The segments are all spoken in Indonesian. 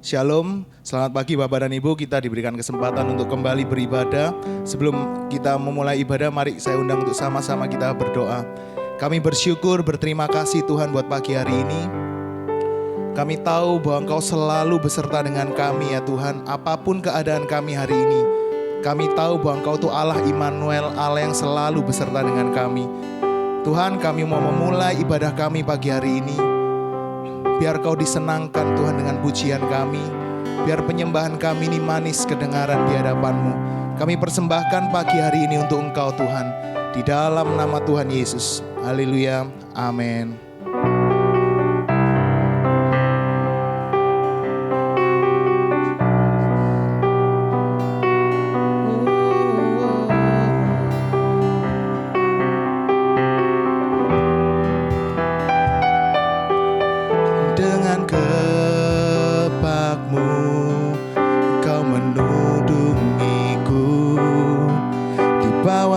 Shalom, selamat pagi Bapak dan Ibu. Kita diberikan kesempatan untuk kembali beribadah. Sebelum kita memulai ibadah, mari saya undang untuk sama-sama kita berdoa. Kami bersyukur, berterima kasih Tuhan buat pagi hari ini. Kami tahu bahwa Engkau selalu beserta dengan kami ya Tuhan, apapun keadaan kami hari ini. Kami tahu bahwa Engkau itu Allah Immanuel, Allah yang selalu beserta dengan kami. Tuhan, kami mau memulai ibadah kami pagi hari ini. Biar Kau disenangkan Tuhan dengan pujian kami. Biar penyembahan kami ini manis kedengaran di hadapan-Mu. Kami persembahkan pagi hari ini untuk Engkau Tuhan. Di dalam nama Tuhan Yesus. Haleluya. Amin.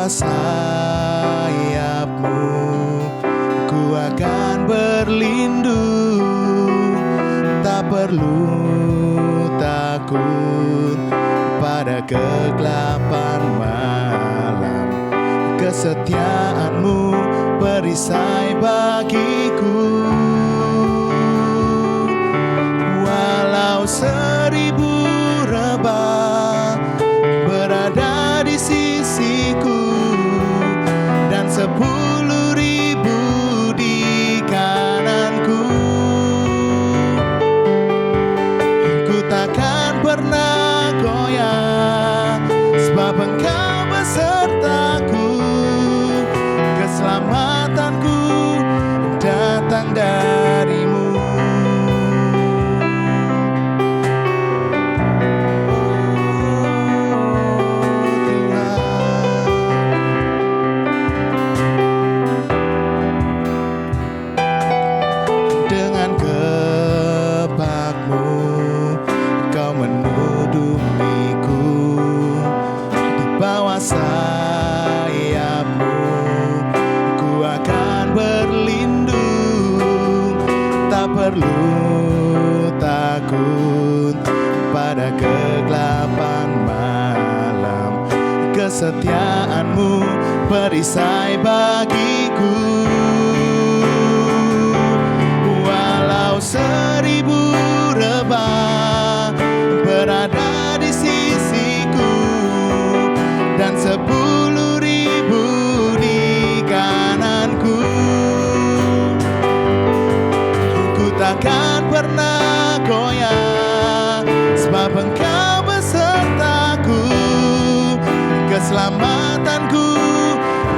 Sayap-Mu ku akan berlindung, tak perlu takut pada kegelapan malam. Kesetiaan-Mu perisai bagiku. Walau 1000 rebah berada di sisiku, 10.000 di kananku, ku takkan pernah goyah, sebab Engkau besertaku. Keselamatanku datang dari-Mu. Sayap-Mu ku akan berlindung, tak perlu takut pada kegelapan malam. Kesetiaan-Mu perisai bagiku. Walau 1000 rebah berada di sisiku, dan 10.000 di kananku, ku takkan pernah goyah, sebab Engkau besertaku. Keselamatanku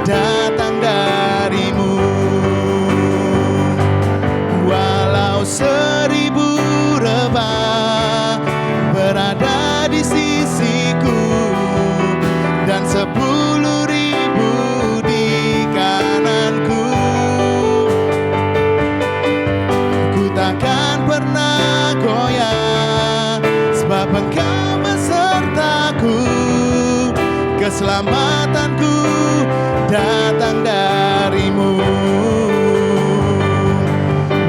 datang dari-Mu. Walau 1000 rebah berada di sisiku, dan 10.000 di kananku, ku takkan pernah goyah, sebab Engkau besertaku. Keselamatanku datang dari-Mu.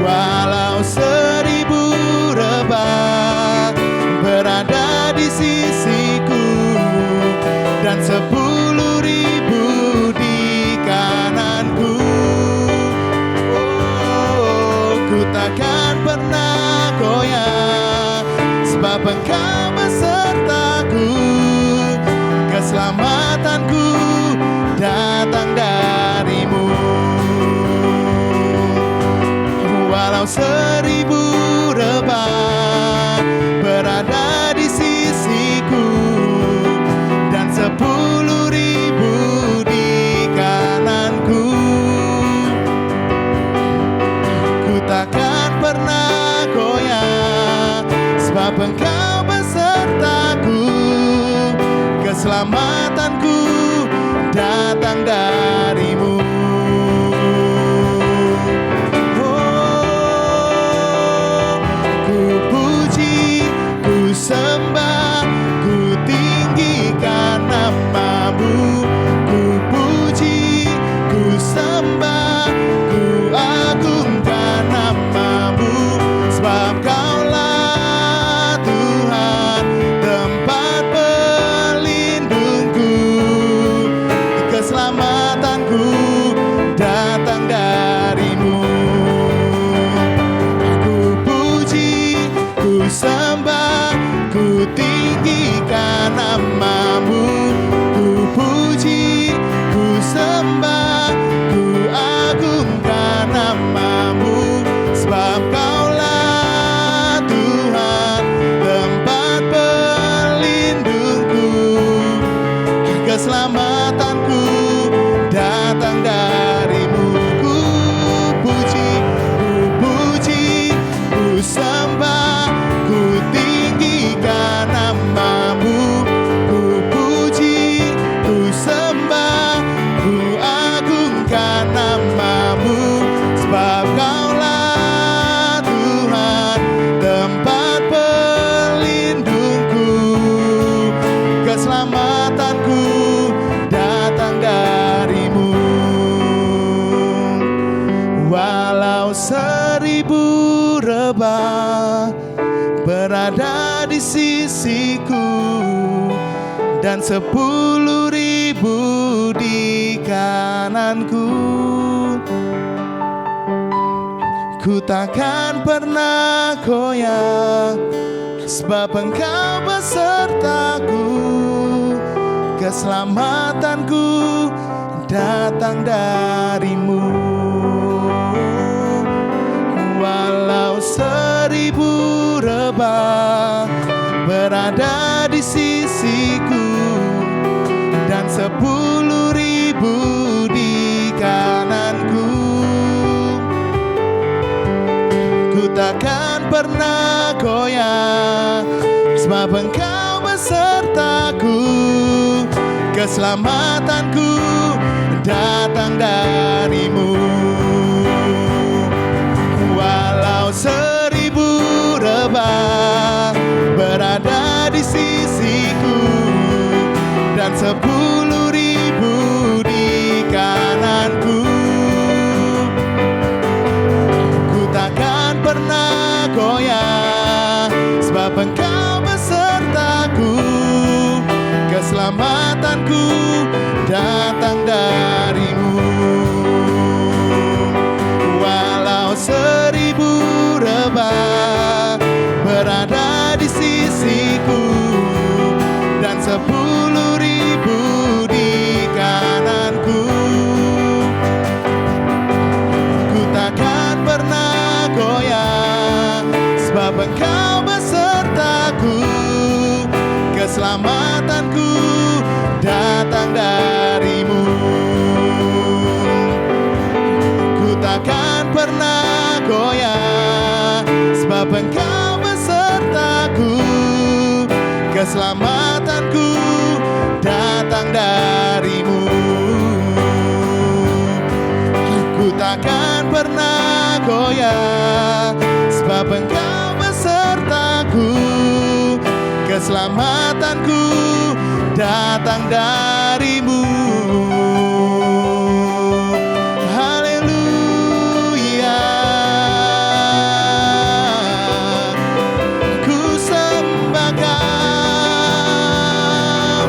Walau 1000 rebah berada di sisiku, dan 10.000 di kananku, ku takkan pernah goyah, sebab Engkau besertaku. Keselamatanku datang dari-Mu. Walau 1000 rebah berada di sisiku, dan 10.000 di kananku, ku takkan pernah goyah, sebab Engkau besertaku. Keselamatanku datang dari-Mu. Ku puji, ku sembah, ku tinggikan nama-Mu. Ku puji, ku sembah, ku agungkan nama-Mu, sebab Kaulah sembah, ku tinggikan nama-Mu, ku puji, ku sembah, ku agungkan nama-Mu, sebab Kaulah Tuhan, tempat pelindungku, keselamatanku datang dari-Mu. Ku puji, ku sembah, ku tinggikan nama-Mu, ku puji, ku sembah, ku agungkan nama-Mu, sebab Kaulah Tuhan, tempat pelindungku, keselamatanku datang dari-Mu. Walau 1000 rebah berada di sisiku dan 10.000 di kananku, ku takkan pernah goyah, sebab Engkau besertaku, keselamatanku datang dari-Mu. Walau 1000 rebah berada di sisiku dan 10.000 di kananku, ku takkan pernah goyah, sebab Engkau besertaku, keselamatanku datang dari-Mu. Walau 1000 rebah berada di sisiku dan 10.000 di kananku, ku takkan pernah goyah, sebab Engkau besertaku, keselamatanku datang dari-Mu. Walau 1000 rebah berada di sisiku dan 10.000 di kananku, ku takkan pernah goyah, sebab Engkau besertaku, keselamatanku datang dari-Mu. Ku takkan pernah goyah, sebab Engkau besertaku, keselamatanku datang dari-Mu. Ku takkan pernah goyah, sebab Engkau besertaku, keselamatanku datang dari-Mu. Haleluya, ku sembah Kau,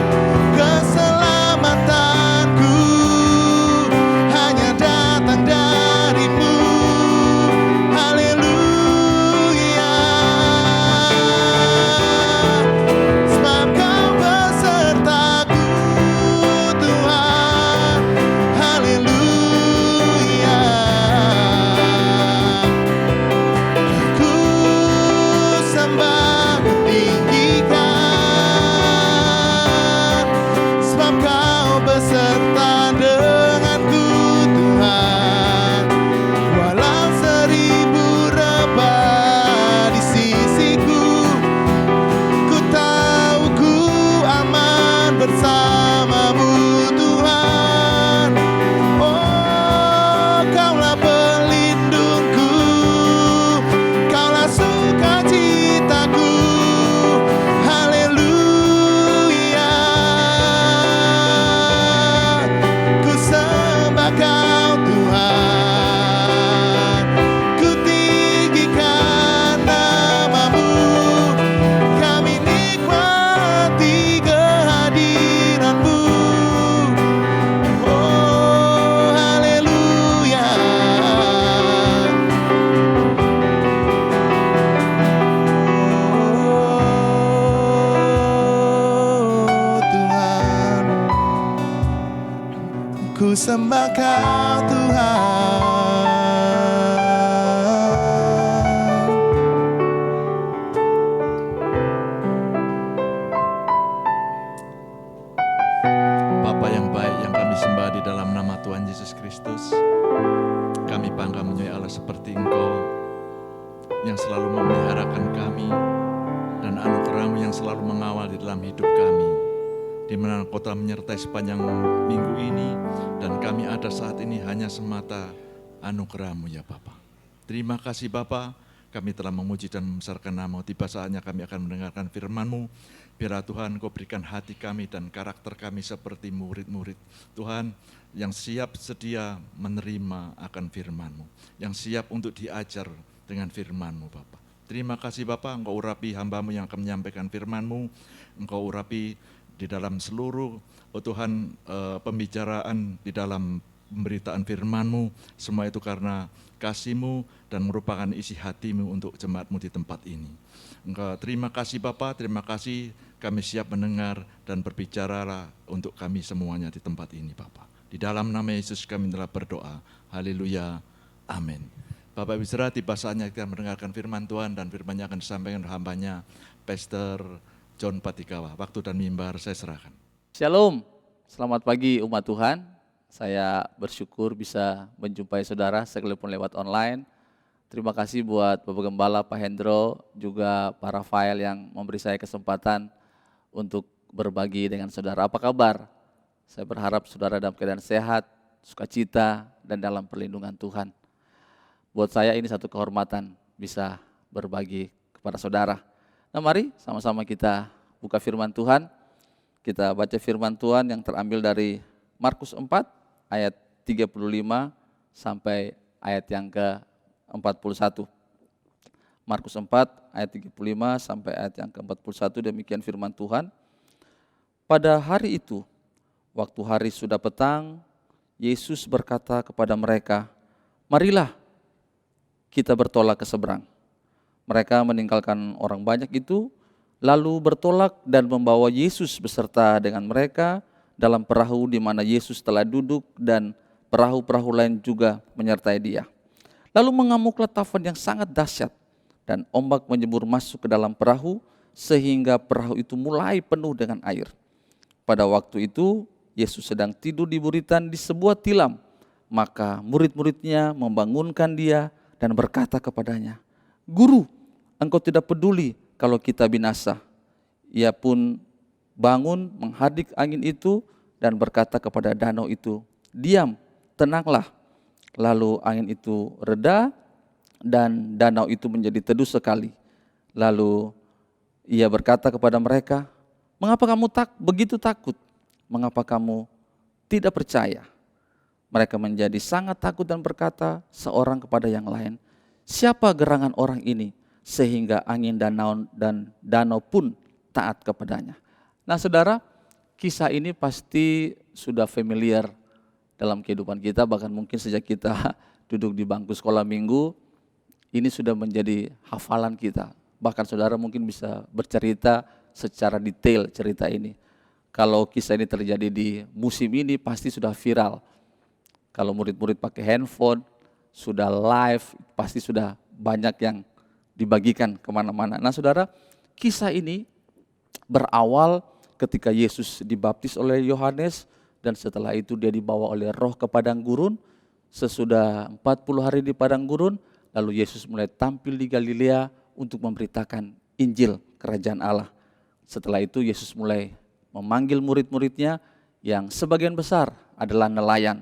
keselamatanku hanya datang dari-Mu. Haleluya, sebab Kau besertaku, ku sembah Kau Tuhan. Bapa yang baik yang kami sembah di dalam nama Tuhan Yesus Kristus, kami bangga menyembah Allah seperti Engkau yang selalu memeliharakan kami dan anugerah-Mu yang selalu mengawal di dalam hidup kami, di mana Engkau telah menyertai sepanjang minggu ini dan kami ada saat ini hanya semata anugerah-Mu ya Bapa. Terima kasih Bapa, kami telah memuji dan membesarkan nama-Mu. Tiba saatnya kami akan mendengarkan firman-Mu. Biarlah Tuhan Kau berikan hati kami dan karakter kami seperti murid-murid Tuhan yang siap sedia menerima akan firman-Mu, yang siap untuk diajar dengan firman-Mu Bapa. Terima kasih Bapa, Engkau urapi hamba-Mu yang akan menyampaikan firman-Mu, Engkau urapi di dalam seluruh Tuhan pembicaraan di dalam pemberitaan firman-Mu, semua itu karena kasih-Mu dan merupakan isi hati-Mu untuk jemaat-Mu di tempat ini. Engkau terima kasih Bapa, terima kasih kami siap mendengar dan berbicaralah untuk kami semuanya di tempat ini Bapa. Di dalam nama Yesus kami telah berdoa, haleluya, amin. Bapak Ibu Saudara, tiba saatnya kita mendengarkan firman Tuhan dan firman-Nya akan disampaikan oleh hamba-Nya, Pastor John Patikawa. Waktu dan mimbar saya serahkan. Shalom, selamat pagi umat Tuhan. Saya bersyukur bisa menjumpai saudara sekalipun lewat online. Terima kasih buat Bapak Gembala, Pak Hendro, juga Pak Rafael yang memberi saya kesempatan untuk berbagi dengan saudara. Apa kabar? Saya berharap saudara dalam keadaan sehat, sukacita, dan dalam perlindungan Tuhan. Buat saya ini satu kehormatan bisa berbagi kepada saudara. Nah mari sama-sama kita buka firman Tuhan. Kita baca firman Tuhan yang terambil dari Markus 4 ayat 35 sampai ayat yang ke-41. Markus 4 ayat 35 sampai ayat yang ke-41, demikian firman Tuhan. Pada hari itu, waktu hari sudah petang, Yesus berkata kepada mereka, "Marilah kita bertolak ke seberang." Mereka meninggalkan orang banyak itu, lalu bertolak dan membawa Yesus beserta dengan mereka dalam perahu di mana Yesus telah duduk dan perahu-perahu lain juga menyertai Dia. Lalu mengamuklah tafan yang sangat dahsyat dan ombak menyembur masuk ke dalam perahu sehingga perahu itu mulai penuh dengan air. Pada waktu itu Yesus sedang tidur di buritan di sebuah tilam. Maka murid-muridnya membangunkan Dia dan berkata kepadanya, "Guru, Engkau tidak peduli kalau kita binasa." Ia pun bangun menghadik angin itu dan berkata kepada danau itu, "Diam, tenanglah." Lalu angin itu reda dan danau itu menjadi teduh sekali. Lalu ia berkata kepada mereka, "Mengapa kamu begitu takut? Mengapa kamu tidak percaya?" Mereka menjadi sangat takut dan berkata seorang kepada yang lain, "Siapa gerangan orang ini sehingga angin dan danau pun taat kepadanya?" Nah saudara, kisah ini pasti sudah familiar dalam kehidupan kita, bahkan mungkin sejak kita duduk di bangku sekolah minggu, ini sudah menjadi hafalan kita. Bahkan saudara mungkin bisa bercerita secara detail cerita ini. Kalau kisah ini terjadi di musim ini pasti sudah viral. Kalau murid-murid pakai handphone, sudah live, pasti sudah banyak yang dibagikan kemana-mana. Nah saudara, kisah ini berawal ketika Yesus dibaptis oleh Yohanes dan setelah itu dia dibawa oleh Roh ke padang gurun. Sesudah 40 hari di padang gurun, lalu Yesus mulai tampil di Galilea untuk memberitakan Injil Kerajaan Allah. Setelah itu Yesus mulai memanggil murid-muridnya yang sebagian besar adalah nelayan.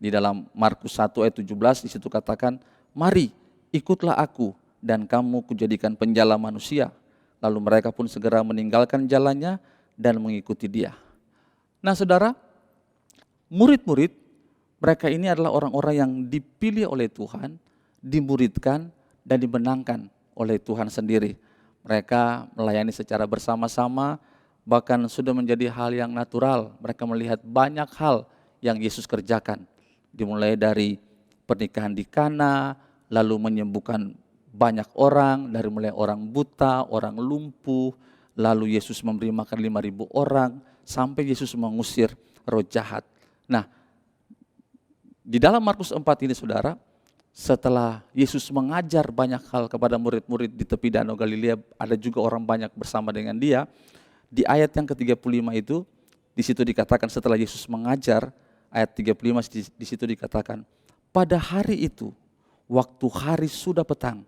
Di dalam Markus 1 ayat 17 di situ katakan, "Mari ikutlah aku dan kamu kujadikan penjala manusia." Lalu mereka pun segera meninggalkan jalannya dan mengikuti Dia. Nah saudara, murid-murid mereka ini adalah orang-orang yang dipilih oleh Tuhan, dimuridkan dan dimenangkan oleh Tuhan sendiri. Mereka melayani secara bersama-sama, bahkan sudah menjadi hal yang natural. Mereka melihat banyak hal yang Yesus kerjakan. Dimulai dari pernikahan di Kana, lalu menyembuhkan banyak orang, dari mulai orang buta, orang lumpuh, lalu Yesus memberi makan 5.000 orang, sampai Yesus mengusir roh jahat. Nah, Di dalam Markus 4 ini saudara, setelah Yesus mengajar banyak hal kepada murid-murid di tepi Danau Galilea, ada juga orang banyak bersama dengan dia. Di ayat yang ke-35 itu, di situ dikatakan setelah Yesus mengajar, ayat 35 di situ dikatakan, pada hari itu, waktu hari sudah petang,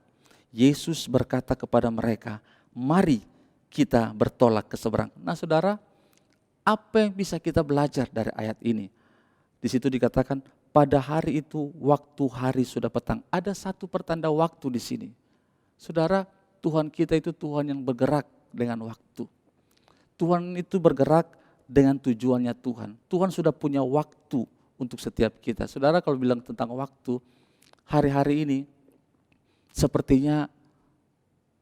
Yesus berkata kepada mereka, mari kita bertolak ke seberang. Nah saudara, apa yang bisa kita belajar dari ayat ini? Di situ dikatakan, pada hari itu, waktu hari sudah petang. Ada satu pertanda waktu di sini. Saudara, Tuhan kita itu Tuhan yang bergerak dengan waktu. Tuhan itu bergerak dengan tujuannya Tuhan. Tuhan sudah punya waktu untuk setiap kita. Saudara, kalau bilang tentang waktu, hari-hari ini sepertinya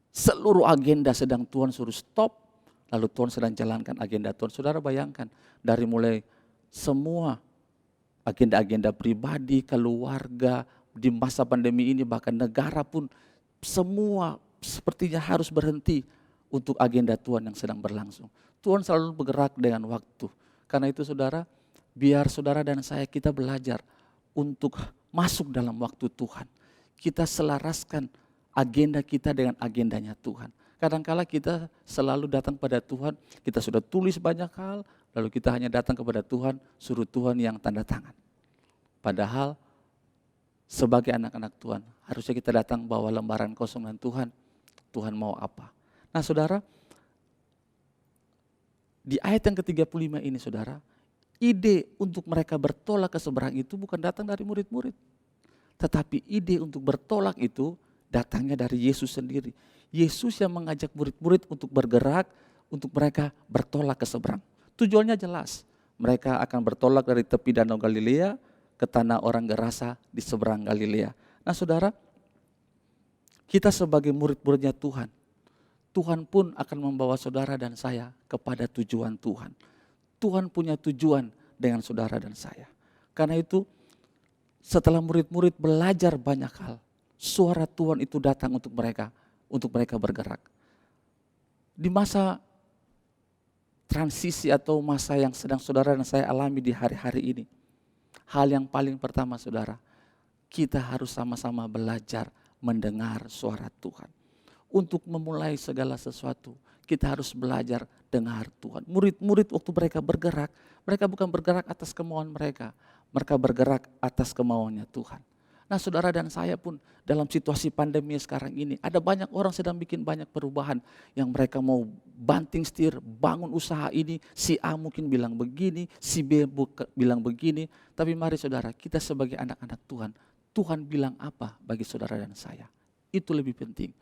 seluruh agenda sedang Tuhan suruh stop, lalu Tuhan sedang jalankan agenda Tuhan. Saudara bayangkan, dari mulai semua agenda-agenda pribadi, keluarga, di masa pandemi ini bahkan negara pun semua sepertinya harus berhenti untuk agenda Tuhan yang sedang berlangsung. Tuhan selalu bergerak dengan waktu. Karena itu saudara, biar saudara dan saya kita belajar untuk masuk dalam waktu Tuhan. Kita selaraskan agenda kita dengan agendanya Tuhan. Kadangkala kita selalu datang pada Tuhan, kita sudah tulis banyak hal, lalu kita hanya datang kepada Tuhan, suruh Tuhan yang tanda tangan. Padahal sebagai anak-anak Tuhan, harusnya kita datang bawa lembaran kosong dan Tuhan mau apa. Nah saudara, di ayat yang ke-35 ini saudara, ide untuk mereka bertolak ke seberang itu bukan datang dari murid-murid. Tetapi ide untuk bertolak itu datangnya dari Yesus sendiri. Yesus yang mengajak murid-murid untuk bergerak, untuk mereka bertolak ke seberang. Tujuannya jelas, mereka akan bertolak dari tepi Danau Galilea ke tanah orang Gerasa di seberang Galilea. Nah saudara, kita sebagai murid-muridnya Tuhan, Tuhan pun akan membawa saudara dan saya kepada tujuan Tuhan. Tuhan punya tujuan dengan saudara dan saya. Karena itu, setelah murid-murid belajar banyak hal, suara Tuhan itu datang untuk mereka bergerak. Di masa transisi atau masa yang sedang saudara dan saya alami di hari-hari ini, hal yang paling pertama saudara, kita harus sama-sama belajar mendengar suara Tuhan. Untuk memulai segala sesuatu, kita harus belajar dengar Tuhan. Murid-murid waktu mereka bergerak, mereka bukan bergerak atas kemauan mereka bergerak atas kemauannya Tuhan. Nah saudara dan saya pun dalam situasi pandemi sekarang ini, ada banyak orang sedang bikin banyak perubahan yang mereka mau banting setir, bangun usaha ini, si A mungkin bilang begini, si B bilang begini. Tapi mari saudara, kita sebagai anak-anak Tuhan, Tuhan bilang apa bagi saudara dan saya? Itu lebih penting.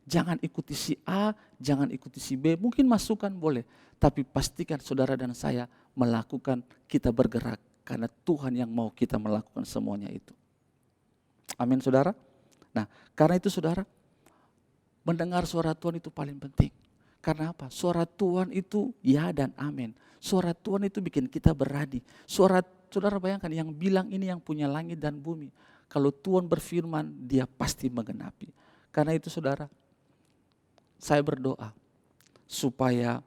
Jangan ikuti si A, jangan ikuti si B, mungkin masukan boleh. Tapi pastikan saudara dan saya melakukan, kita bergerak. Karena Tuhan yang mau kita melakukan semuanya itu. Amin saudara. Nah karena itu saudara, mendengar suara Tuhan itu paling penting. Karena apa? Suara Tuhan itu ya dan amin. Suara Tuhan itu bikin kita berani. Saudara bayangkan yang bilang ini yang punya langit dan bumi. Kalau Tuhan berfirman, dia pasti menggenapi. Karena itu saudara, saya berdoa supaya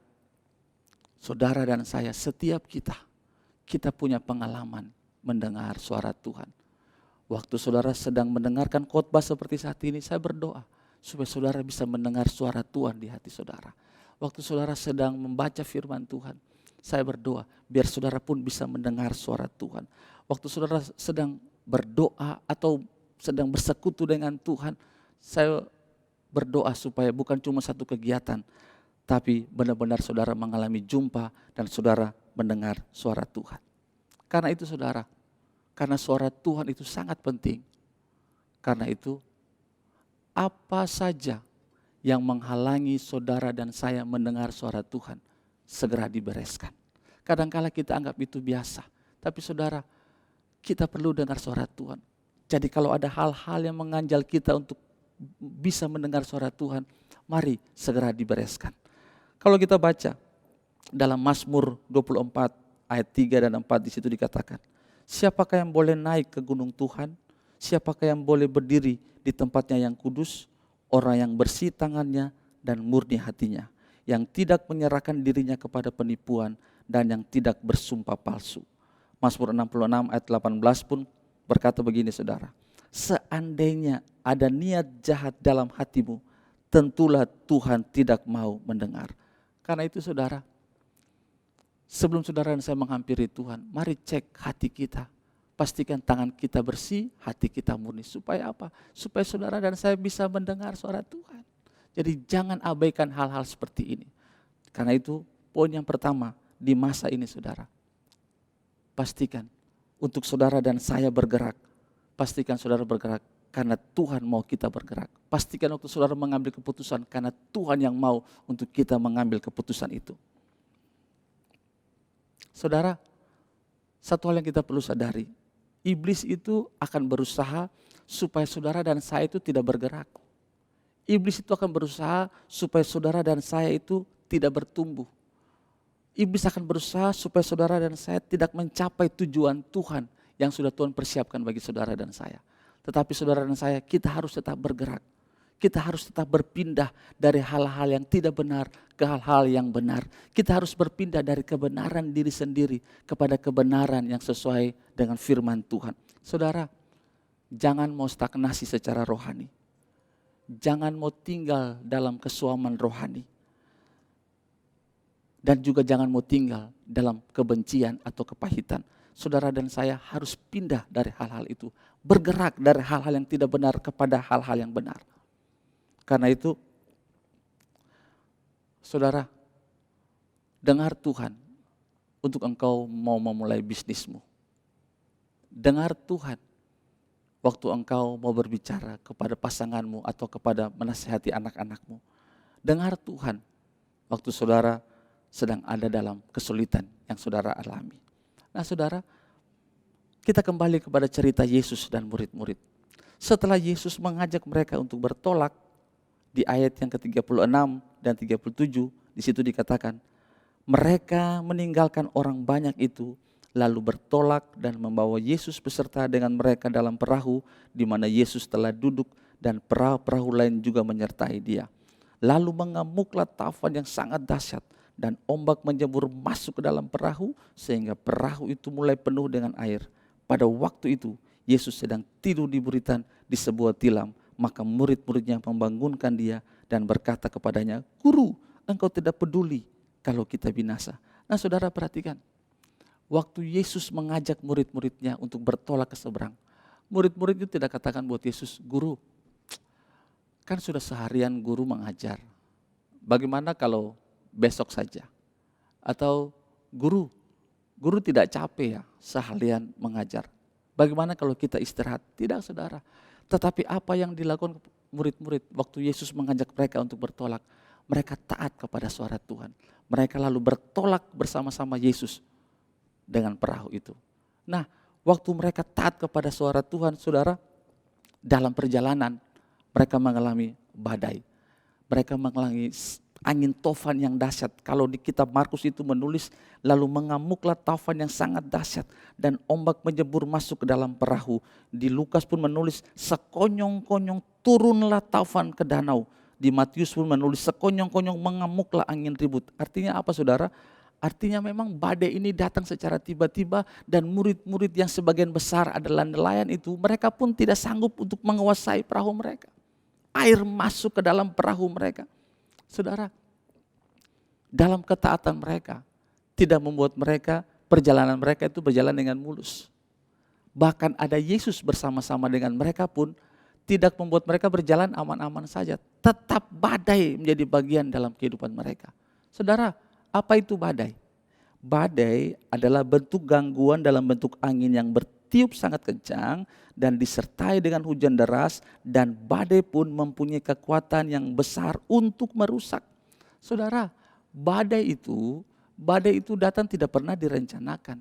saudara dan saya, setiap kita punya pengalaman mendengar suara Tuhan. Waktu saudara sedang mendengarkan khotbah seperti saat ini, saya berdoa supaya saudara bisa mendengar suara Tuhan di hati saudara. Waktu saudara sedang membaca firman Tuhan, saya berdoa biar saudara pun bisa mendengar suara Tuhan. Waktu saudara sedang berdoa atau sedang bersekutu dengan Tuhan, saya berdoa supaya bukan cuma satu kegiatan, tapi benar-benar saudara mengalami jumpa dan saudara mendengar suara Tuhan. Karena itu saudara, karena suara Tuhan itu sangat penting. Karena itu, apa saja yang menghalangi saudara dan saya mendengar suara Tuhan, segera dibereskan. Kadangkala kita anggap itu biasa, tapi saudara, kita perlu dengar suara Tuhan. Jadi kalau ada hal-hal yang menganjal kita untuk bisa mendengar suara Tuhan, mari segera dibereskan. Kalau kita baca dalam Mazmur 24 ayat 3 dan 4 di situ dikatakan, siapakah yang boleh naik ke gunung Tuhan? Siapakah yang boleh berdiri di tempatnya yang kudus? Orang yang bersih tangannya dan murni hatinya, yang tidak menyerahkan dirinya kepada penipuan dan yang tidak bersumpah palsu. Mazmur 66 ayat 18 pun berkata begini saudara, seandainya ada niat jahat dalam hatimu, tentulah Tuhan tidak mau mendengar. Karena itu saudara, sebelum saudara dan saya menghampiri Tuhan, mari cek hati kita. Pastikan tangan kita bersih, hati kita murni. Supaya apa? Supaya saudara dan saya bisa mendengar suara Tuhan. Jadi jangan abaikan hal-hal seperti ini. Karena itu poin yang pertama di masa ini saudara. Pastikan untuk saudara dan saya bergerak. Pastikan saudara bergerak karena Tuhan mau kita bergerak. Pastikan waktu saudara mengambil keputusan karena Tuhan yang mau untuk kita mengambil keputusan itu. Saudara, satu hal yang kita perlu sadari. Iblis itu akan berusaha supaya saudara dan saya itu tidak bergerak. Iblis itu akan berusaha supaya saudara dan saya itu tidak bertumbuh. Iblis akan berusaha supaya saudara dan saya tidak mencapai tujuan Tuhan yang sudah Tuhan persiapkan bagi saudara dan saya. Tetapi saudara dan saya, kita harus tetap bergerak. Kita harus tetap berpindah dari hal-hal yang tidak benar ke hal-hal yang benar. Kita harus berpindah dari kebenaran diri sendiri kepada kebenaran yang sesuai dengan firman Tuhan. Saudara, jangan mau stagnasi secara rohani. Jangan mau tinggal dalam kesuaman rohani. Dan juga jangan mau tinggal dalam kebencian atau kepahitan. Saudara dan saya harus pindah dari hal-hal itu. Bergerak dari hal-hal yang tidak benar kepada hal-hal yang benar. Karena itu, saudara, dengar Tuhan untuk engkau mau memulai bisnismu. Dengar Tuhan waktu engkau mau berbicara kepada pasanganmu atau kepada menasihati anak-anakmu. Dengar Tuhan waktu saudara sedang ada dalam kesulitan yang saudara alami. Nah saudara, kita kembali kepada cerita Yesus dan murid-murid. Setelah Yesus mengajak mereka untuk bertolak, di ayat yang ke-36 dan 37, di situ dikatakan, mereka meninggalkan orang banyak itu, lalu bertolak dan membawa Yesus beserta dengan mereka dalam perahu, di mana Yesus telah duduk dan perahu lain juga menyertai dia. Lalu mengamuklah taufan yang sangat dahsyat, dan ombak menjebur masuk ke dalam perahu, sehingga perahu itu mulai penuh dengan air. Pada waktu itu, Yesus sedang tidur di buritan di sebuah tilam. Maka murid-muridnya membangunkan dia dan berkata kepadanya, Guru, engkau tidak peduli kalau kita binasa. Nah saudara perhatikan, waktu Yesus mengajak murid-muridnya untuk bertolak ke seberang, murid-murid itu tidak katakan buat Yesus, Guru, kan sudah seharian guru mengajar, bagaimana kalau besok saja? Atau guru tidak capek ya seharian mengajar, bagaimana kalau kita istirahat? Tidak saudara. Tetapi apa yang dilakukan murid-murid waktu Yesus mengajak mereka untuk bertolak, mereka taat kepada suara Tuhan. Mereka lalu bertolak bersama-sama Yesus dengan perahu itu. Nah, waktu mereka taat kepada suara Tuhan, saudara, dalam perjalanan mereka mengalami badai. Mereka mengalami angin taufan yang dahsyat. Kalau di kitab Markus itu menulis, lalu mengamuklah taufan yang sangat dahsyat dan ombak menjebur masuk ke dalam perahu. Di Lukas pun menulis, sekonyong-konyong turunlah taufan ke danau. Di Matius pun menulis, sekonyong-konyong mengamuklah angin ribut. Artinya apa saudara? Artinya memang badai ini datang secara tiba-tiba dan murid-murid yang sebagian besar adalah nelayan itu, mereka pun tidak sanggup untuk menguasai perahu mereka. Air masuk ke dalam perahu mereka. Saudara, dalam ketaatan mereka tidak membuat mereka, perjalanan mereka itu berjalan dengan mulus. Bahkan ada Yesus bersama-sama dengan mereka pun tidak membuat mereka berjalan aman-aman saja. Tetap badai menjadi bagian dalam kehidupan mereka. Saudara, apa itu badai? Badai adalah bentuk gangguan dalam bentuk angin yang bertiup sangat kencang dan disertai dengan hujan deras, dan badai pun mempunyai kekuatan yang besar untuk merusak. Saudara, badai itu datang tidak pernah direncanakan.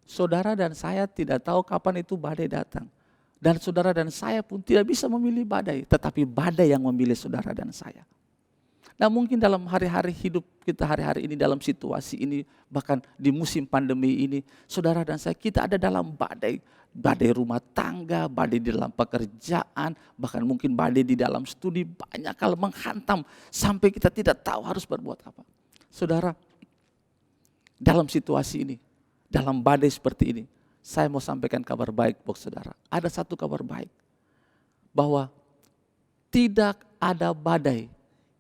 Saudara dan saya tidak tahu kapan itu badai datang. Dan saudara dan saya pun tidak bisa memilih badai, tetapi badai yang memilih saudara dan saya. Nah mungkin dalam hari-hari hidup kita hari-hari ini, dalam situasi ini, bahkan di musim pandemi ini, saudara dan saya, kita ada dalam badai. Badai rumah tangga, badai di dalam pekerjaan, bahkan mungkin badai di dalam studi, banyak hal menghantam sampai kita tidak tahu harus berbuat apa. Saudara, dalam situasi ini, dalam badai seperti ini, Saya mau sampaikan kabar baik buat saudara. Ada satu kabar baik. Bahwa tidak ada badai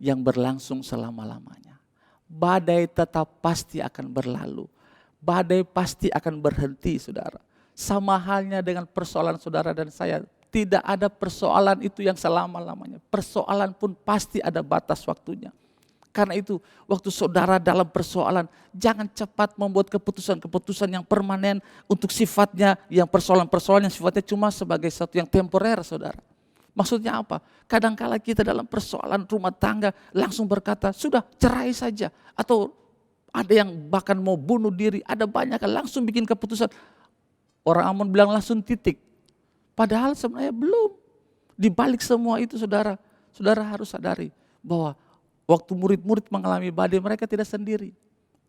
yang berlangsung selama-lamanya. Badai tetap pasti akan berlalu. Badai pasti akan berhenti, saudara. Sama halnya dengan persoalan saudara dan saya. Tidak ada persoalan itu yang selama-lamanya. Persoalan pun pasti ada batas waktunya. Karena itu, waktu saudara dalam persoalan, jangan cepat membuat keputusan-keputusan yang permanen untuk sifatnya, yang persoalan-persoalan yang sifatnya cuma sebagai satu yang temporer, saudara. Maksudnya apa? Kadangkala kita dalam persoalan rumah tangga langsung berkata, sudah cerai saja. Atau ada yang bahkan mau bunuh diri, ada banyak yang langsung bikin keputusan. Orang Ambon bilang langsung titik. Padahal sebenarnya belum. Di balik semua itu saudara harus sadari bahwa waktu murid-murid mengalami badai mereka tidak sendiri.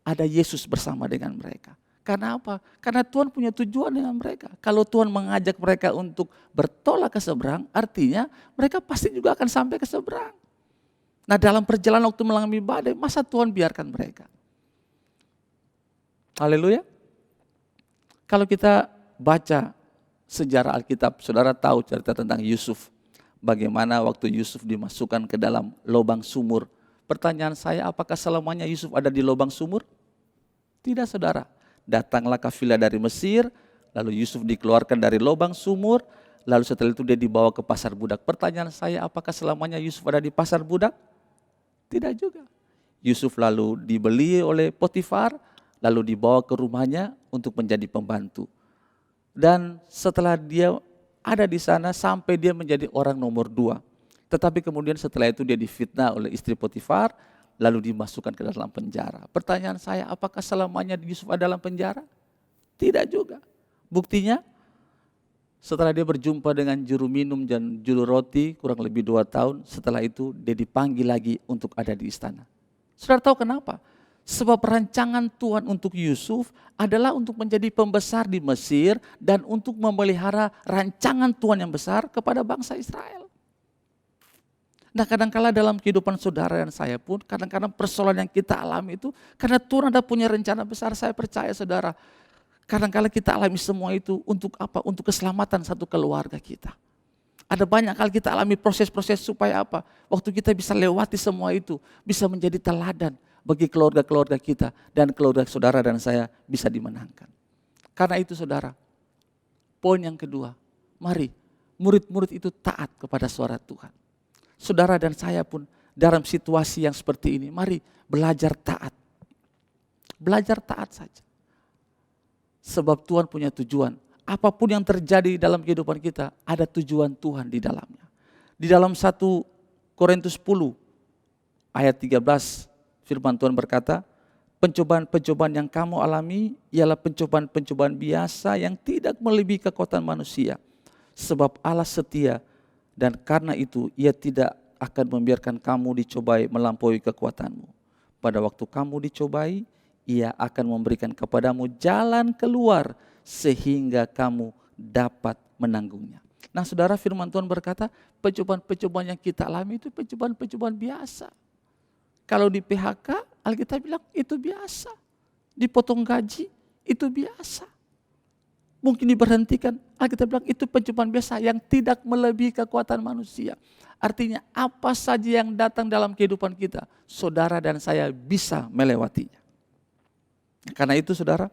Ada Yesus bersama dengan mereka. Karena apa? Karena Tuhan punya tujuan dengan mereka. Kalau Tuhan mengajak mereka untuk bertolak ke seberang, artinya mereka pasti juga akan sampai ke seberang. Nah, dalam perjalanan waktu mengalami badai, masa Tuhan biarkan mereka? Haleluya. Kalau kita baca sejarah Alkitab, saudara tahu cerita tentang Yusuf. Bagaimana waktu Yusuf dimasukkan ke dalam lubang sumur. Pertanyaan saya, apakah selamanya Yusuf ada di lubang sumur? Tidak, saudara. Datanglah kafilah dari Mesir, lalu Yusuf dikeluarkan dari lubang sumur, lalu setelah itu dia dibawa ke pasar budak. Pertanyaan saya, apakah selamanya Yusuf ada di pasar budak? Tidak juga. Yusuf lalu dibeli oleh Potifar, lalu dibawa ke rumahnya untuk menjadi pembantu. Dan setelah dia ada di sana sampai dia menjadi orang nomor 2. Tetapi kemudian setelah itu dia difitnah oleh istri Potifar, lalu dimasukkan ke dalam penjara. Pertanyaan saya, apakah selamanya Yusuf ada dalam penjara? Tidak juga. Buktinya, setelah dia berjumpa dengan juru minum dan juru roti kurang lebih 2 tahun, setelah itu dia dipanggil lagi untuk ada di istana. Saudara tahu kenapa? Sebab rancangan Tuhan untuk Yusuf adalah untuk menjadi pembesar di Mesir dan untuk memelihara rancangan Tuhan yang besar kepada bangsa Israel. Nah, kadang-kala dalam kehidupan saudara dan saya pun, kadang-kadang persoalan yang kita alami itu, karena Tuhan ada punya rencana besar, saya percaya saudara. Kadang-kala kita alami semua itu untuk apa? Untuk keselamatan satu keluarga kita. Ada banyak hal kita alami proses-proses supaya apa? Waktu kita bisa lewati semua itu, bisa menjadi teladan bagi keluarga-keluarga kita dan keluarga saudara dan saya bisa dimenangkan. Karena itu saudara, poin yang kedua, mari murid-murid itu taat kepada suara Tuhan. Saudara dan saya pun dalam situasi yang seperti ini, mari belajar taat. Belajar taat saja. Sebab Tuhan punya tujuan. Apapun yang terjadi dalam kehidupan kita, ada tujuan Tuhan di dalamnya. Di dalam 1 Korintus 10 ayat 13, firman Tuhan berkata, pencobaan-pencobaan yang kamu alami ialah pencobaan-pencobaan biasa yang tidak melebihi kekuatan manusia. Sebab Allah setia dan karena itu ia tidak akan membiarkan kamu dicobai melampaui kekuatanmu. Pada waktu kamu dicobai, ia akan memberikan kepadamu jalan keluar sehingga kamu dapat menanggungnya. Nah saudara, firman Tuhan berkata, pencobaan-pencobaan yang kita alami itu pencobaan-pencobaan biasa. Kalau di PHK, Alkitab bilang itu biasa. Dipotong gaji, itu biasa. Mungkin diberhentikan, Alkitab bilang itu pencobaan biasa yang tidak melebihi kekuatan manusia. Artinya apa saja yang datang dalam kehidupan kita, saudara dan saya bisa melewatinya. Karena itu saudara,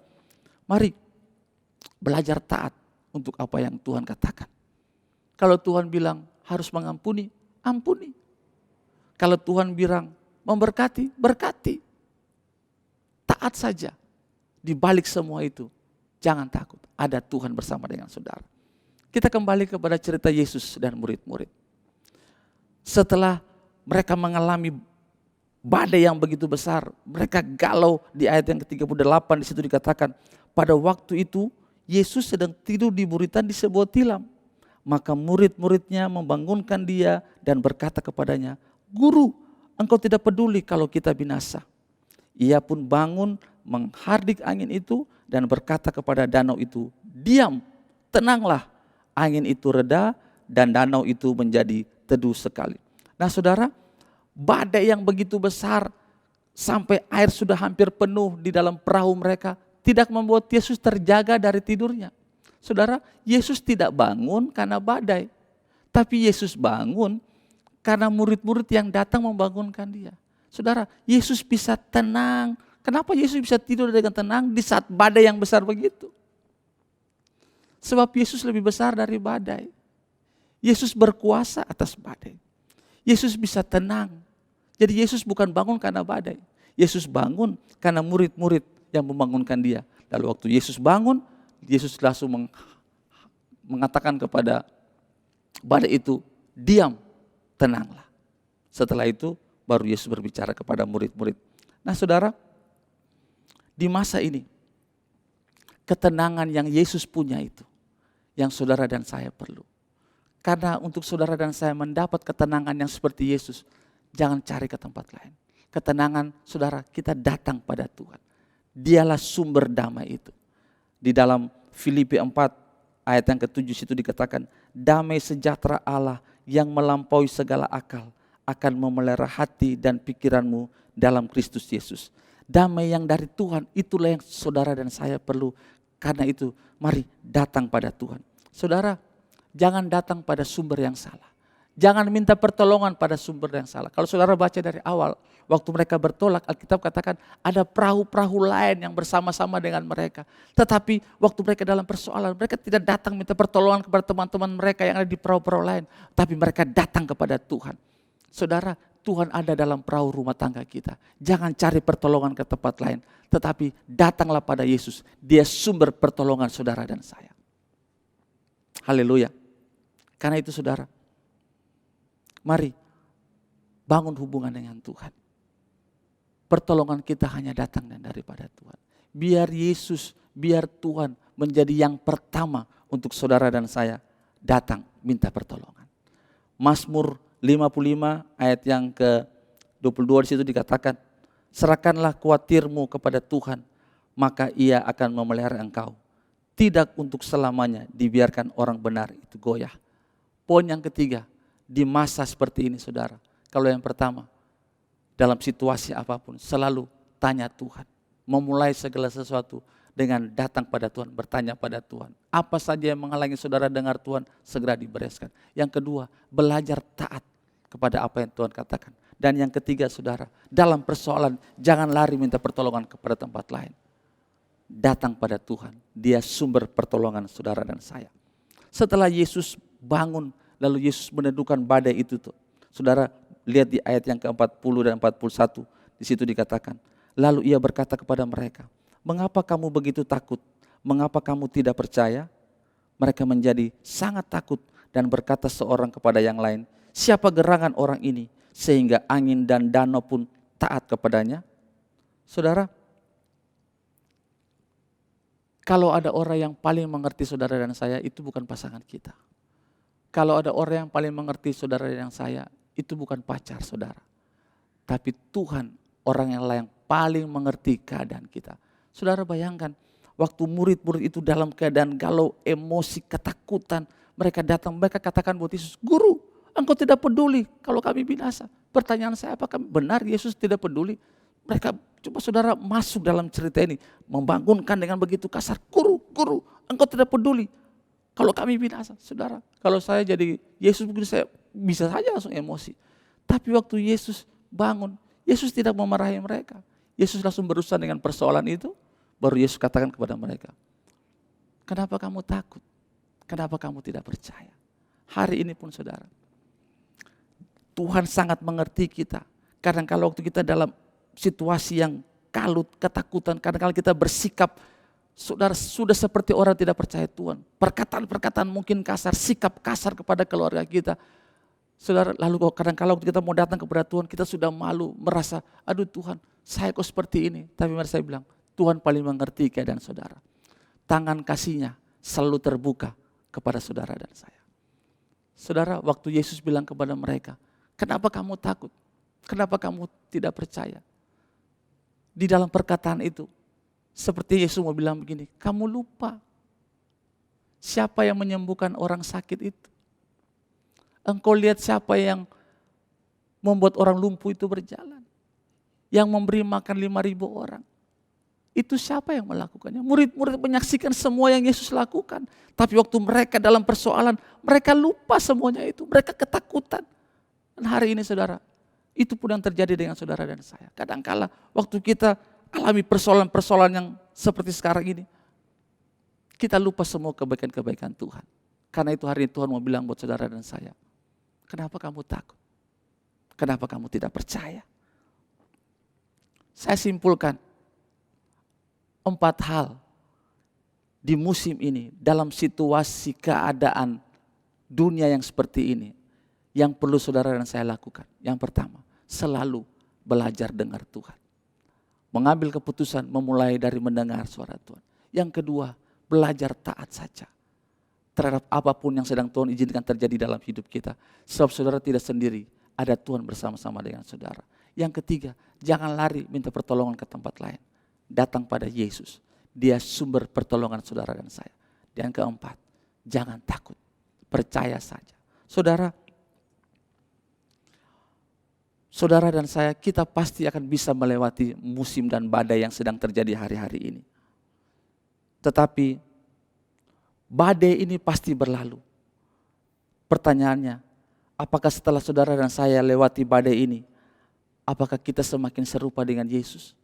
mari belajar taat untuk apa yang Tuhan katakan. Kalau Tuhan bilang harus mengampuni, ampuni. Kalau Tuhan bilang memberkati, berkati. Taat saja. Di balik semua itu, jangan takut. Ada Tuhan bersama dengan saudara. Kita kembali kepada cerita Yesus dan murid-murid. Setelah mereka mengalami badai yang begitu besar, mereka galau. Di ayat yang ke-38 di situ dikatakan, pada waktu itu Yesus sedang tidur di buritan di sebuah tilam. Maka murid-muridnya membangunkan dia dan berkata kepadanya, Guru, engkau tidak peduli kalau kita binasa. Ia pun bangun, menghardik angin itu dan berkata kepada danau itu, diam, tenanglah. Angin itu reda dan danau itu menjadi teduh sekali. Nah saudara, badai yang begitu besar sampai air sudah hampir penuh di dalam perahu mereka tidak membuat Yesus terjaga dari tidurnya. Saudara, Yesus tidak bangun karena badai. Tapi Yesus bangun karena murid-murid yang datang membangunkan dia. Saudara, Yesus bisa tenang. Kenapa Yesus bisa tidur dengan tenang di saat badai yang besar begitu? Sebab Yesus lebih besar dari badai. Yesus berkuasa atas badai. Yesus bisa tenang. Jadi Yesus bukan bangun karena badai. Yesus bangun karena murid-murid yang membangunkan dia. Lalu waktu Yesus bangun, Yesus langsung mengatakan kepada badai itu, diam, tenanglah. Setelah itu baru Yesus berbicara kepada murid-murid. Nah saudara, di masa ini, ketenangan yang Yesus punya itu, yang saudara dan saya perlu. Karena untuk saudara dan saya mendapat ketenangan yang seperti Yesus, jangan cari ke tempat lain. Ketenangan saudara, kita datang pada Tuhan. Dialah sumber damai itu. Di dalam Filipi 4 ayat yang ke-7 situ dikatakan, damai sejahtera Allah yang melampaui segala akal akan memelihara hati dan pikiranmu dalam Kristus Yesus. Damai yang dari Tuhan, itulah yang saudara dan saya perlu. Karena itu, mari datang pada Tuhan. Saudara, jangan datang pada sumber yang salah. Jangan minta pertolongan pada sumber yang salah. Kalau saudara baca dari awal, waktu mereka bertolak, Alkitab katakan ada perahu-perahu lain yang bersama-sama dengan mereka. Tetapi waktu mereka dalam persoalan, mereka tidak datang minta pertolongan kepada teman-teman mereka yang ada di perahu-perahu lain. Tapi mereka datang kepada Tuhan. Saudara, Tuhan ada dalam perahu rumah tangga kita. Jangan cari pertolongan ke tempat lain. Tetapi datanglah pada Yesus. Dia sumber pertolongan saudara dan saya. Haleluya. Karena itu saudara, mari bangun hubungan dengan Tuhan. Pertolongan kita hanya datang daripada Tuhan. Biar Yesus, biar Tuhan menjadi yang pertama untuk saudara dan saya datang minta pertolongan. Mazmur 55 ayat yang ke-22 di situ dikatakan, serahkanlah khawatirmu kepada Tuhan, maka Ia akan memelihara engkau. Tidak untuk selamanya dibiarkan orang benar itu goyah. Poin yang ketiga, di masa seperti ini saudara, kalau yang pertama, dalam situasi apapun selalu tanya Tuhan. Memulai segala sesuatu dengan datang pada Tuhan, bertanya pada Tuhan. Apa saja yang menghalangi saudara dengar Tuhan, segera dibereskan. Yang kedua, belajar taat kepada apa yang Tuhan katakan. Dan yang ketiga saudara, dalam persoalan jangan lari minta pertolongan kepada tempat lain. Datang pada Tuhan, Dia sumber pertolongan saudara dan saya. Setelah Yesus bangun, lalu Yesus meneduhkan badai itu tuh. Saudara lihat di ayat yang ke-40 dan 41, di situ dikatakan, lalu Ia berkata kepada mereka, mengapa kamu begitu takut? Mengapa kamu tidak percaya? Mereka menjadi sangat takut dan berkata seorang kepada yang lain, siapa gerangan orang ini sehingga angin dan danau pun taat kepadanya? Saudara, kalau ada orang yang paling mengerti saudara dan saya, itu bukan pasangan kita. Kalau ada orang yang paling mengerti saudara dan saya, itu bukan pacar saudara. Tapi Tuhan, orang yang paling mengerti keadaan kita. Saudara bayangkan, waktu murid-murid itu dalam keadaan galau, emosi, ketakutan, mereka datang, mereka katakan buat Yesus, Guru, Engkau tidak peduli kalau kami binasa. Pertanyaan saya, apakah benar Yesus tidak peduli? Mereka coba saudara masuk dalam cerita ini, membangunkan dengan begitu kasar, Guru, Engkau tidak peduli kalau kami binasa. Saudara, kalau saya jadi Yesus mungkin saya bisa saja langsung emosi. Tapi waktu Yesus bangun, Yesus tidak memarahi mereka. Yesus langsung berurusan dengan persoalan itu, baru Yesus katakan kepada mereka, kenapa kamu takut? Kenapa kamu tidak percaya? Hari ini pun saudara, Tuhan sangat mengerti kita. Kadang-kadang waktu kita dalam situasi yang kalut, ketakutan, kadang-kadang kita bersikap, saudara sudah seperti orang tidak percaya Tuhan. Perkataan-perkataan mungkin kasar, sikap kasar kepada keluarga kita. Saudara, lalu kadang-kadang waktu kita mau datang kepada Tuhan, kita sudah malu, merasa, aduh Tuhan, saya kok seperti ini. Tapi mari saya bilang, Tuhan paling mengerti keadaan saudara. Tangan kasih-Nya selalu terbuka kepada saudara dan saya. Saudara, waktu Yesus bilang kepada mereka, kenapa kamu takut? Kenapa kamu tidak percaya? Di dalam perkataan itu, seperti Yesus mau bilang begini, kamu lupa siapa yang menyembuhkan orang sakit itu? Engkau lihat siapa yang membuat orang lumpuh itu berjalan? Yang memberi makan 5.000 orang. Itu siapa yang melakukannya? Murid-murid menyaksikan semua yang Yesus lakukan. Tapi waktu mereka dalam persoalan, mereka lupa semuanya itu. Mereka ketakutan. Dan hari ini saudara, itu pun yang terjadi dengan saudara dan saya. Kadangkala waktu kita alami persoalan-persoalan yang seperti sekarang ini, kita lupa semua kebaikan-kebaikan Tuhan. Karena itu hari ini Tuhan mau bilang buat saudara dan saya, kenapa kamu takut? Kenapa kamu tidak percaya? Saya simpulkan 4 hal di musim ini, dalam situasi keadaan dunia yang seperti ini, yang perlu saudara dan saya lakukan. Yang pertama, selalu belajar dengar Tuhan. Mengambil keputusan memulai dari mendengar suara Tuhan. Yang kedua, belajar taat saja terhadap apapun yang sedang Tuhan izinkan terjadi dalam hidup kita. Sebab saudara tidak sendiri, ada Tuhan bersama-sama dengan saudara. Yang ketiga, jangan lari minta pertolongan ke tempat lain. Datang pada Yesus. Dia sumber pertolongan saudara dan saya. Dan keempat, jangan takut. Percaya saja. Saudara dan saya, kita pasti akan bisa melewati musim dan badai yang sedang terjadi hari-hari ini. Tetapi badai ini pasti berlalu. Pertanyaannya, apakah setelah saudara dan saya lewati badai ini, apakah kita semakin serupa dengan Yesus?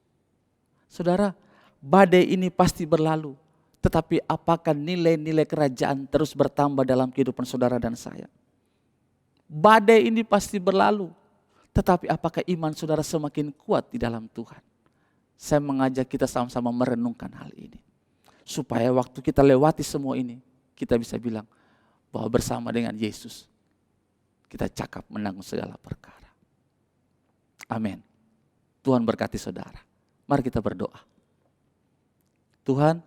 Saudara, badai ini pasti berlalu. Tetapi apakah nilai-nilai kerajaan terus bertambah dalam kehidupan saudara dan saya? Badai ini pasti berlalu. Tetapi apakah iman saudara semakin kuat di dalam Tuhan? Saya mengajak kita sama-sama merenungkan hal ini. Supaya waktu kita lewati semua ini, kita bisa bilang bahwa bersama dengan Yesus, kita cakap menanggung segala perkara. Amin. Tuhan berkati saudara. Mari kita berdoa. Tuhan,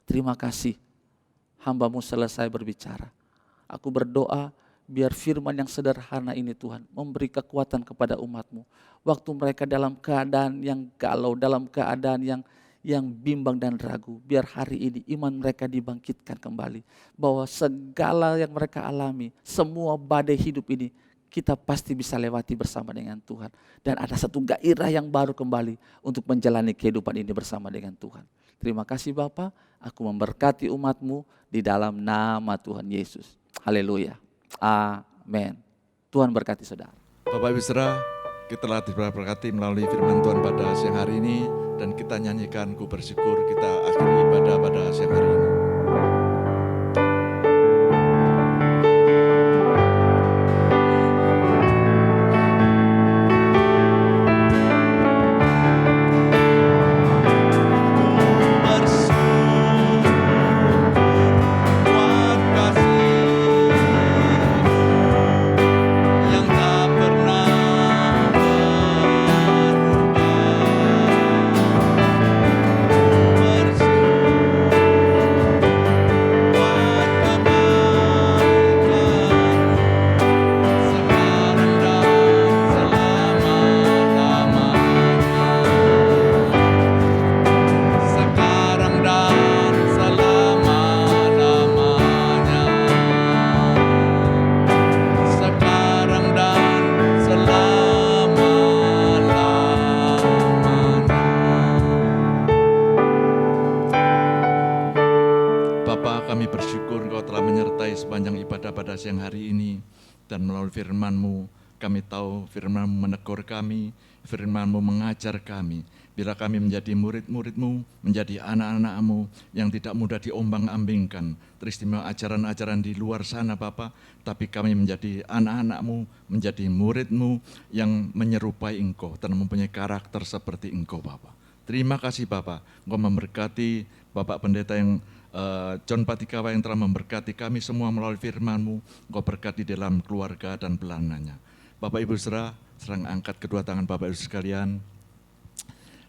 terima kasih hamba-Mu selesai berbicara. Aku berdoa biar firman yang sederhana ini Tuhan memberi kekuatan kepada umat-Mu. Waktu mereka dalam keadaan yang galau, dalam keadaan yang bimbang dan ragu. Biar hari ini iman mereka dibangkitkan kembali. Bahwa segala yang mereka alami, semua badai hidup ini, kita pasti bisa lewati bersama dengan Tuhan. Dan ada satu gairah yang baru kembali untuk menjalani kehidupan ini bersama dengan Tuhan. Terima kasih Bapa, aku memberkati umat-Mu di dalam nama Tuhan Yesus. Haleluya. Amin. Tuhan berkati saudara. Bapak Ibu Saudara, kita telah diberkati melalui firman Tuhan pada siang hari ini. Dan kita nyanyikan Ku Bersyukur, kita akhiri ibadah pada siang hari ini. Siang hari ini, dan melalui firman-Mu kami tahu firman-Mu menegur kami, firman-Mu mengajar kami. Bila kami menjadi murid-murid-Mu, menjadi anak-anak-Mu yang tidak mudah diombang-ambingkan teristimewa ajaran-ajaran di luar sana Bapa, tapi kami menjadi anak-anak-Mu, menjadi murid-Mu yang menyerupai Engkau dan mempunyai karakter seperti Engkau Bapa. Terima kasih Bapa, Engkau memberkati Bapak Pendeta yang John Patikawa yang telah memberkati kami semua melalui firman-Mu. Engkau berkati dalam keluarga dan belananya. Bapak Ibu Saudara, serang angkat kedua tangan Bapak Ibu sekalian.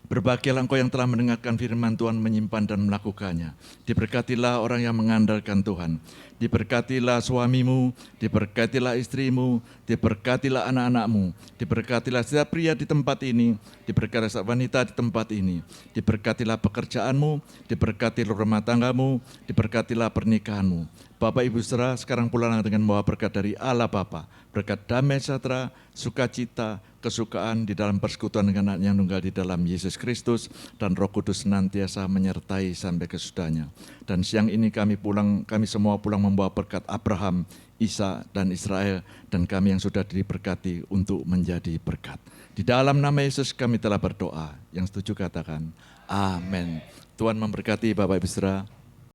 Berbahagialah engkau yang telah mendengarkan firman Tuhan, menyimpan dan melakukannya. Diberkatilah orang yang mengandalkan Tuhan. Diberkatilah suamimu, diberkatilah istrimu, diberkatilah anak-anakmu, diberkatilah setiap pria di tempat ini, diberkatilah setiap wanita di tempat ini, diberkatilah pekerjaanmu, diberkatilah rumah tanggamu, diberkatilah pernikahanmu. Bapak Ibu saudara sekarang pulang dengan membawa berkat dari Allah Bapa, berkat damai sejahtera, sukacita, kesukaan di dalam persekutuan dengan anaknya yang tunggal di dalam Yesus Kristus, dan Roh Kudus senantiasa menyertai sampai kesudahnya. Dan siang ini kami semua pulang membawa berkat Abraham, Isa, dan Israel, dan kami yang sudah diberkati untuk menjadi berkat. Di dalam nama Yesus kami telah berdoa. Yang setuju katakan, amin. Tuhan memberkati Bapak Ibu saudara.